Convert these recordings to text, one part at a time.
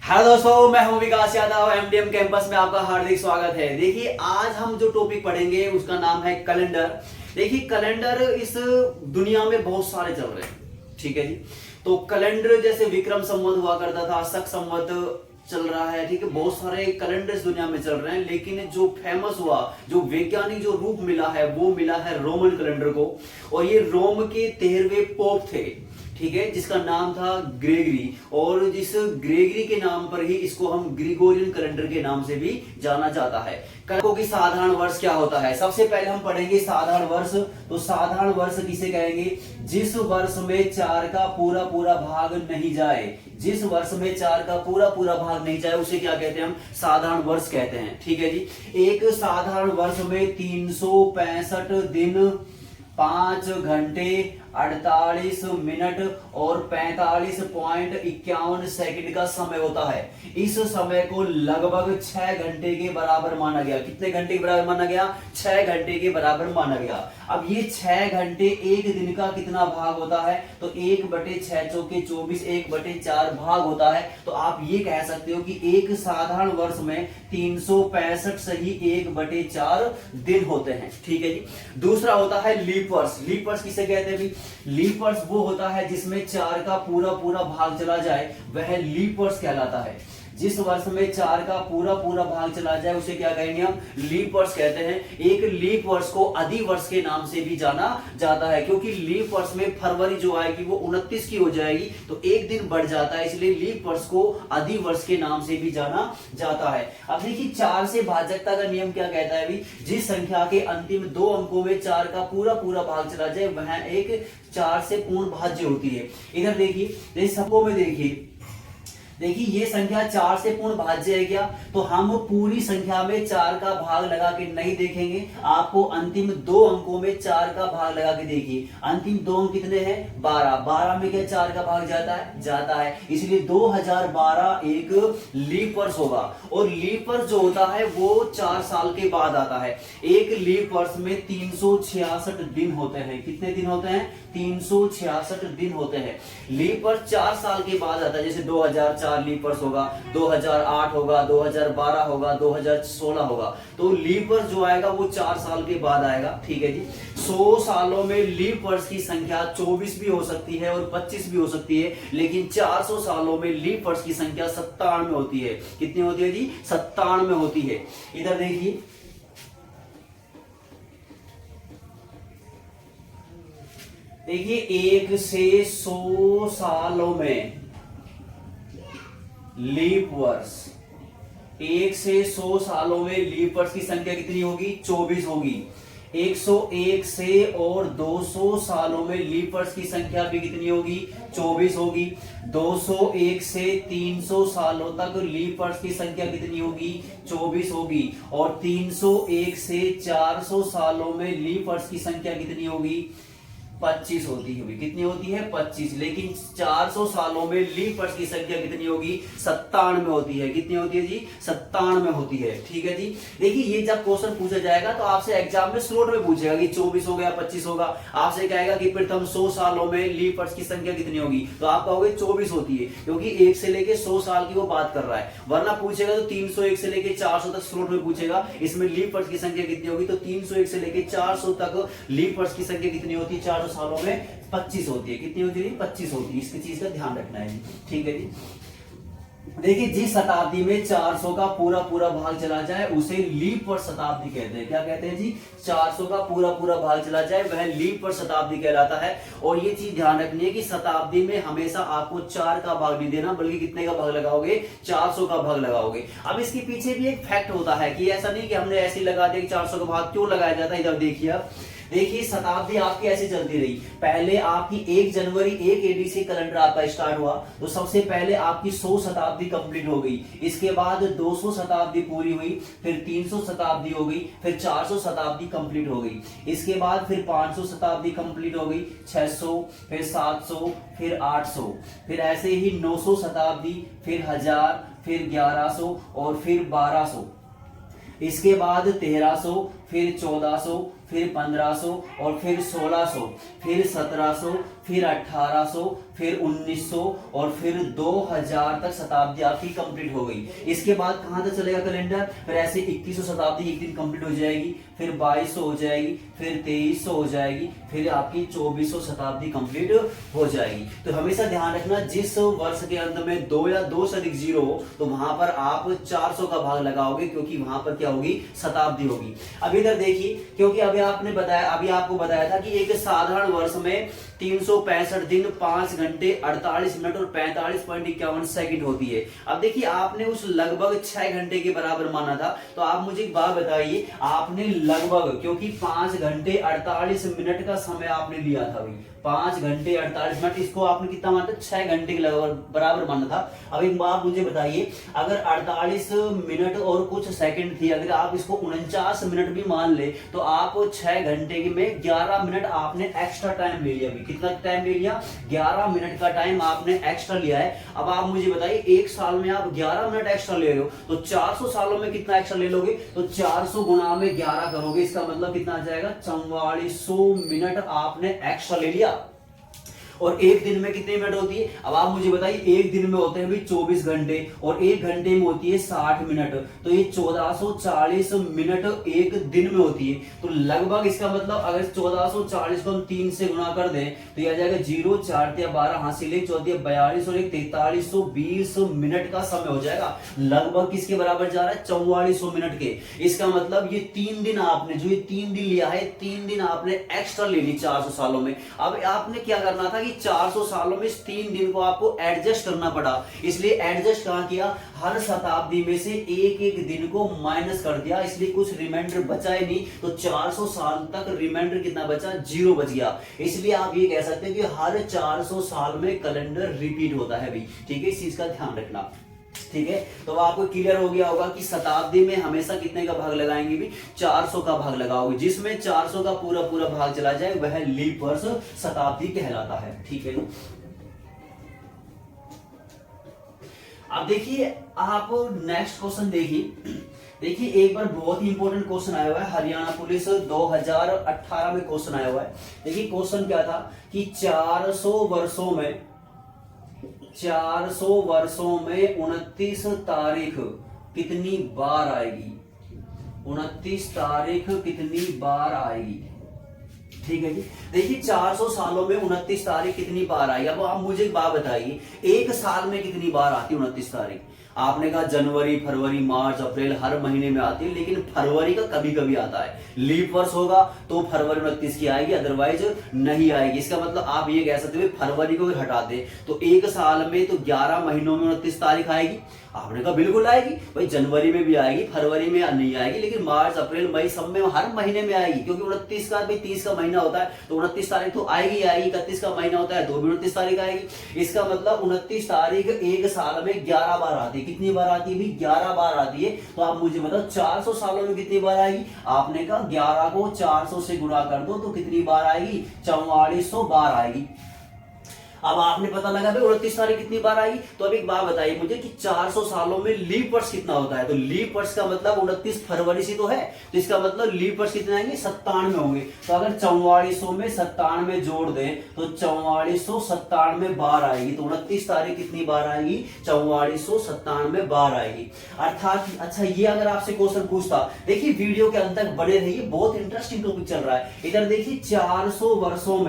Hello दोस्तों, मैं हूं विकास यादव। एमडीएम कैंपस में आपका हार्दिक स्वागत है। देखिए, आज हम जो टॉपिक पढ़ेंगे उसका नाम है कैलेंडर। देखिए, कैलेंडर इस दुनिया में बहुत सारे चल रहे हैं, ठीक है जी। तो कैलेंडर जैसे विक्रम संवत हुआ करता था, शक संवत चल रहा है, ठीक है। बहुत सारे कैलेंडर इस दुनिया में चल रहे हैं, लेकिन जो फेमस हुआ, जो वैज्ञानिक जो रूप मिला है, वो मिला है रोमन कैलेंडर को। और ये रोम के 13वें पोप थे, ठीक है, जिसका नाम था ग्रेगरी। और जिस ग्रेगरी के नाम पर ही इसको हम ग्रिगोरियन कैलेंडर के नाम से भी जाना जाता है। कैलेंडर की साधारण वर्ष क्या होता है? सबसे पहले हम पढ़ेंगे साधारण वर्ष। तो साधारण वर्ष किसे कहेंगे? जिस वर्ष में 4 का पूरा पूरा भाग नहीं जाए, जिस वर्ष में 4 का पूरा पूरा भाग नहीं जाए उसे क्या कहते हैं? हम साधारण वर्ष कहते हैं, ठीक है जी। एक साधारण वर्ष में 365 दिन, 5 घंटे 48 मिनट और 45.51 सेकंड का समय होता है। इस समय को लगभग 6 घंटे के बराबर माना गया। कितने घंटे के बराबर माना गया? 6 घंटे के बराबर माना गया। अब ये 6 घंटे एक दिन का कितना भाग होता है? तो 1/6 चौके 24, 1/4 भाग होता है। तो आप ये कह सकते हो कि एक साधारण वर्ष में 365 सही 1/4 दिन होते हैं, ठीक है जी। दूसरा होता है लीप वर्ष। लीप वर्ष किसे कहते हैं? लीप वर्ष वो होता है जिसमें 4 का पूरा पूरा भाग चला जाए, वह लीप वर्ष कहलाता है। जिस वर्ष में 4 का पूरा पूरा भाग चला जाए उसे क्या कहेंगे? हम लीप वर्ष कहते हैं। एक लीप वर्ष को अधि वर्ष के नाम से भी जाना जाता है, क्योंकि लीप वर्ष में फरवरी जो आएगी वो 29 की हो जाएगी, तो एक दिन बढ़ जाता है, इसलिए लीप वर्ष को अधि वर्ष के नाम से भी जाना जाता है। अब देखिए, 4 से भाजकता का नियम क्या कहता है? भी जिस संख्या के अंतिम 2 अंकों में 4 का पूरा पूरा भाग चला जाए वह एक 4 से पूर्ण भाज्य होती है। इधर देखिए, सबको में देखिए ये संख्या 4 से पूर्ण भाज्य है क्या? तो हम पूरी संख्या में 4 का भाग लगा के नहीं देखेंगे, आपको अंतिम 2 अंकों में 4 का भाग लगा के देखिए। अंतिम 2 अंक कितने हैं? 12। 12 में क्या 4 का भाग जाता है, इसलिए 2012 एक लीप वर्ष होगा। और लीप वर्ष जो होता है वो 4 साल के बाद आता है। एक लीप वर्ष में 366 दिन होते हैं। कितने दिन होते हैं? 366 दिन होते हैं। लीप वर्ष 4 साल के बाद आता है, जैसे 2004 लीप वर्ष होगा, 2008 होगा, 2012 होगा, 2016 होगा। तो लीप वर्ष जो आएगा वो 4 साल के बाद आएगा, ठीक है जी। 100 सालों में लीप वर्ष की संख्या 24 भी हो सकती है और 25 भी हो सकती है, लेकिन 400 सालों में लीप वर्ष की संख्या 97 होती है। कितनी होती है जी? 97 होती है। इधर देखिए, देखिए 1 से 100 सालों में लीप वर्ष, 1 से 100 सालों में लीप वर्ष की संख्या कितनी होगी? 24 होगी। 101 से और 200 सालों में लीप वर्ष की संख्या भी कितनी होगी? 24 होगी। 201 से 300 सालों तक लीप वर्ष की संख्या कितनी होगी? 24 होगी। और 301 से 400 सालों में लीप वर्ष की संख्या कितनी होगी? 25 होती है। कितनी होती है? 25। लेकिन 400 सालों में लीप वर्ष की संख्या कितनी होगी? 97 होती है। कितनी होती है जी? 97 होती है, ठीक है जी। देखिए, ये जब क्वेश्चन पूछा जाएगा तो आपसे एग्जाम में स्लॉट में पूछेगा कि 24 होगा या 25 होगा। आपसे कहेगा कि प्रथम 100 सालों में लीप वर्ष की संख्या कितनी होगी, तो आप कहोगे 24 होती है, क्योंकि 1 से लेके 100 साल की वो बात कर रहा है। वरना पूछेगा तो 301 से लेके 400 तक स्लॉट में पूछेगा, इसमें लीप वर्ष की संख्या कितनी होगी, तो 301 से लेके 400 तक लीप वर्ष की संख्या कितनी होती है? 400 सालों में 25 होती है। कितनी होती है? 25 होती है। इसकी चीज का ध्यान रखना है, ठीक है जी। देखिए, जिस शताब्दी में 400 का पूरा पूरा भाग चला जाए उसे लीप वर्ष शताब्दी कहते हैं। क्या कहते हैं जी? 400 का पूरा पूरा भाग चला जाए वह लीप वर्ष शताब्दी कहलाता है। और ये चीज ध्यान रखनी है कि शताब्दी में हमेशा आपको 4 का भाग नहीं देना, बल्कि कितने का भाग लगाओगे? 400 का भाग लगाओगे। अब इसके पीछे भी एक फैक्ट होता है कि ऐसा नहीं कि हमने ऐसे लगा दिया कि 400 का भाग क्यों लगाया जाता है। इधर देखिए, आप देखिए, शताब्दी आपकी ऐसे चलती रही। पहले आपकी 1 जनवरी 1 एडी से कैलेंडर आपका स्टार्ट हुआ, तो सबसे पहले आपकी 100 शताब्दी कंप्लीट हो गई। इसके बाद 200 शताब्दी पूरी हुई, फिर 300 शताब्दी हो गई, फिर 400 शताब्दी कंप्लीट हो गई। इसके बाद फिर 500 शताब्दी कंप्लीट हो गई, 600, फिर 700, फिर 800, फिर ऐसे ही 900 शताब्दी, फिर 1000, फिर 1100 और फिर 1200। इसके बाद 1300, फिर 1400, फिर 1500 और फिर 1600, फिर 1700, फिर 1800, फिर 1900 और फिर 2000 तक शताब्दी आपकी कंप्लीट हो गई। इसके बाद कहां तक चलेगा कैलेंडर, फिर ऐसे 2100 शताब्दी एक दिन कंप्लीट हो जाएगी, फिर 2200 हो जाएगी, फिर 2300 हो जाएगी, फिर आपकी 2400 शताब्दी कंप्लीट हो जाएगी। तो हमेशा ध्यान रखना जिस वर्ष के अंत में 2 या 2 से अधिक जीरो हो तो वहां पर आप 400 का भाग लगाओगे, क्योंकि वहां पर क्या होगी, शताब्दी होगी। अब इधर देखिए, क्योंकि अभी आपको बताया था कि एक साधारण वर्ष में 365 दिन 5 घंटे 48 मिनट और 45.51 सेकंड होती है। अब देखिए आपने उस लगभग 6 घंटे के बराबर माना था, तो आप मुझे एक बात बताइए, आपने लगभग, क्योंकि 5 घंटे 48 मिनट का समय आपने लिया था भाई, 5 घंटे 48 मिनट, इसको आपने कितना माना था, 6 घंटे के लगभग बराबर माना था। अब एक बात मुझे बताइए, अगर 48 मिनट और कुछ सेकंड थी, अगर आप इसको 49 मिनट भी मान ले तो आप 6 घंटे में 11 मिनट आपने एक्स्ट्रा टाइम ले लिया। कितना टाइम ले लिया, 11 मिनट का टाइम आपने एक्स्ट्रा लिया है। अब आप मुझे बताइए, एक साल में आप 11 मिनट एक्स्ट्रा ले रहे हो, तो 400 सालों में कितना एक्स्ट्रा ले लोगे, तो 400 गुना में 11 करोगे, इसका मतलब कितना आ जाएगा, 4400 मिनट आपने एक्स्ट्रा ले लिया। और एक दिन में कितने मिनट होती है, अब आप मुझे बताइए, एक दिन में होते हैं भाई 24 घंटे और एक घंटे में होती है 60 मिनट, तो ये 1440 मिनट एक दिन में होती है। तो लगभग इसका मतलब अगर 1440 को हम 3 से गुणा कर दें तो यह आ जाएगा 0, 4 या 12 हासिल 1 4 42 और 1 4320 मिनट का समय हो जाएगा। लगभग किसके बराबर जा रहा है, 4400 मिनट के। इसका मतलब ये 3 दिन आपने, जो ये 3 दिन लिया है, 3 दिन आपने एक्स्ट्रा ले ली 400 सालों में। अब आपने क्या करना था कि 400 सालों में इस 3 दिन को आपको एडजस्ट करना पड़ा, इसलिए एडजस्ट कहां किया, हर शताब्दी में से एक एक दिन को माइनस कर दिया, इसलिए कुछ रिमाइंडर बचा ही नहीं। तो 400 साल तक रिमाइंडर कितना बचा, 0 बच गया। इसलिए आप ये कह सकते हैं कि हर 400 साल में कैलेंडर रिपीट होता है भी, ठीक है, इस चीज का ध्यान रखना। ठीक है, तो आपको क्लियर हो गया होगा कि शताब्दी में हमेशा कितने का भाग लगाएंगे भी, 400 का भाग लगाओगे। जिसमें 400 का पूरा पूरा भाग चला जाए वह लीप वर्ष शताब्दी कहलाता है। ठीक है, अब देखिए आप नेक्स्ट क्वेश्चन देखिए एक बार बहुत ही इंपॉर्टेंट क्वेश्चन आया हुआ है, हरियाणा पुलिस 2018 में क्वेश्चन आया हुआ है। देखिए क्वेश्चन क्या था कि 400 वर्षों में 29 तारीख कितनी बार आएगी, 29 तारीख कितनी बार आएगी। ठीक है जी, देखिए 400 सालों में 29 तारीख कितनी बार आएगी। अब आप मुझे एक बात बताइए, एक साल में कितनी बार आती है 29 तारीख। आपने कहा जनवरी, फरवरी, मार्च, अप्रैल हर महीने में आती है, लेकिन फरवरी का कभी कभी आता है। लीप वर्ष होगा तो फरवरी 29 की आएगी, अदरवाइज नहीं आएगी। इसका मतलब आप ये कह सकते हो फरवरी को हटा दे तो एक साल में तो 11 महीनों में 29 तारीख आएगी। आपने कहा बिल्कुल आएगी भाई, जनवरी में भी आएगी, फरवरी में नहीं आएगी, लेकिन मार्च, अप्रैल, मई सब में हर महीने में आएगी, क्योंकि 29 का भाई 30 का महीना होता है तो 29 तारीख तो आएगी आएगी। 31 का महीना होता है तो भी 29 तारीख आएगी। इसका मतलब 29 तारीख एक साल में 11 बार आती है। कितनी बार आती है भी, 11 बार आती है। तो आप मुझे बताओ 400 सालों में कितनी बार आएगी। आपने कहा 11 को 400 से गुणा कर दो तो कितनी बार आएगी, 4400 बार आएगी। अब आपने पता लगा भाई 29 तारीख कितनी बार आएगी। तो अब एक बात बताइए मुझे कि 400 सालों में लीप वर्ष कितना होता है। तो लीप वर्ष का मतलब 29 फरवरी से तो है, तो इसका मतलब लीप वर्ष कितने आएंगे, 97 होंगे। तो अगर 4400 में 97 जोड़ दें तो 4497 बार आएगी। तो 29 तारीख कितनी बार आएगी, 4497 बार आएगी। अर्थात अच्छा, ये अगर आपसे क्वेश्चन पूछता, देखिए वीडियो के अंत तक बने रहिए, बहुत इंटरेस्टिंग टॉपिक चल रहा है। इधर देखिए 400 वर्षों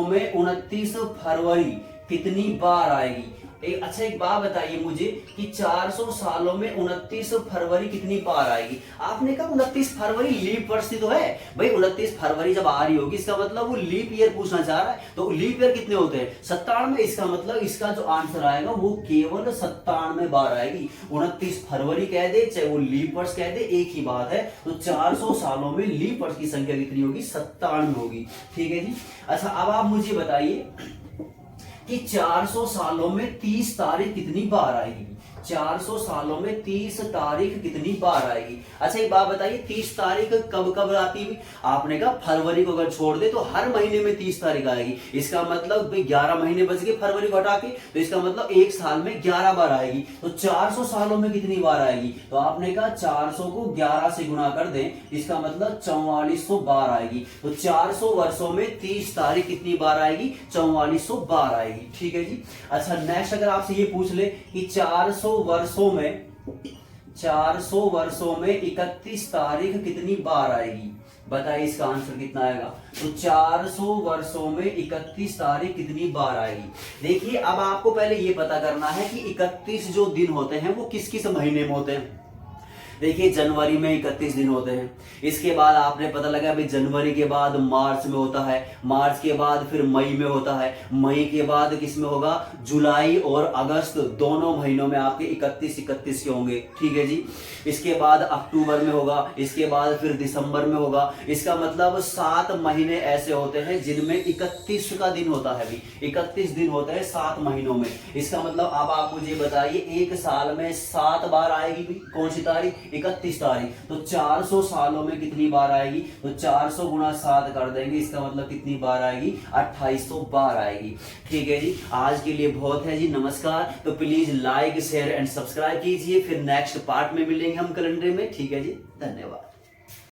में 29 फरवरी कितनी बार आएगी। अच्छा एक बात बताइए मुझे कि 400 सालों में 29 फरवरी कितनी बार आएगी। आपने कहा 29 फरवरी लीप वर्ष तो है भाई, 29 फरवरी जब आ रही होगी इसका मतलब वो लीप ईयर पूछना चाह रहा है। तो लीप ईयर कितने होते हैं, 97। इसका मतलब इसका जो आंसर आएगा वो केवल 97 बार आएगी। 29 फरवरी कह दे चाहे वो लीप वर्ष कह दे, एक ही बात है। तो 400 सालों में लीप वर्ष की संख्या कितनी होगी, 97 होगी। ठीक है जी। अच्छा अब आप मुझे बताइए कि 400 सालों में 30 तारीख कितनी बार आएगी। 400 सालों में 30 तारीख कितनी बार आएगी। अच्छा एक बात बताइए, 30 तारीख कब कब आती है? आपने कहा फरवरी को अगर छोड़ दे तो हर महीने में 30 तारीख आएगी। इसका मतलब 11 महीने बच गए फरवरी को हटा के, तो इसका मतलब एक साल में 11 बार आएगी। तो 400 सालों में कितनी बार आएगी? तो आपने कहा 400 को 11 से गुणा कर दें, इसका मतलब 4400 बार आएगी। तो 400 वर्षों में 30 तारीख कितनी बार आएगी? 4400 बार आएगी। ठीक है जी। अच्छा नेक्स्ट अगर आपसे ये पूछ ले कि 400 वर्षों में 31 तारीख कितनी बार आएगी, बताइए इसका आंसर कितना आएगा। तो 400 वर्षों में 31 तारीख कितनी बार आएगी। देखिए अब आपको पहले ये पता करना है कि 31 जो दिन होते हैं वो किस किस महीने में होते हैं। देखिए जनवरी में 31 दिन होते हैं, इसके बाद आपने पता लगा भाई जनवरी के बाद मार्च में होता है, मार्च के बाद फिर मई में होता है, मई के बाद किस में होगा? जुलाई और अगस्त दोनों महीनों में आपके 31 के होंगे। ठीक है जी। इसके बाद अक्टूबर में होगा, इसके बाद फिर दिसंबर में होगा। इसका मतलब 7 महीने ऐसे होते हैं जिनमें 31 का दिन होता है भाई, 31 दिन होते हैं 7 महीनों में। इसका मतलब अब आप मुझे बताइए एक साल में 7 बार आएगी भाई, कौन सी तारीख? 31 तारीख। तो 400 सालों में कितनी बार आएगी? तो 400 गुणा 7 कर देंगे, इसका मतलब कितनी बार आएगी? 2800 बार आएगी। ठीक है जी। आज के लिए बहुत है जी, नमस्कार। तो please like share and subscribe कीजिए, फिर नेक्स्ट पार्ट में मिलेंगे हम कैलेंडर में। ठीक है जी, धन्यवाद।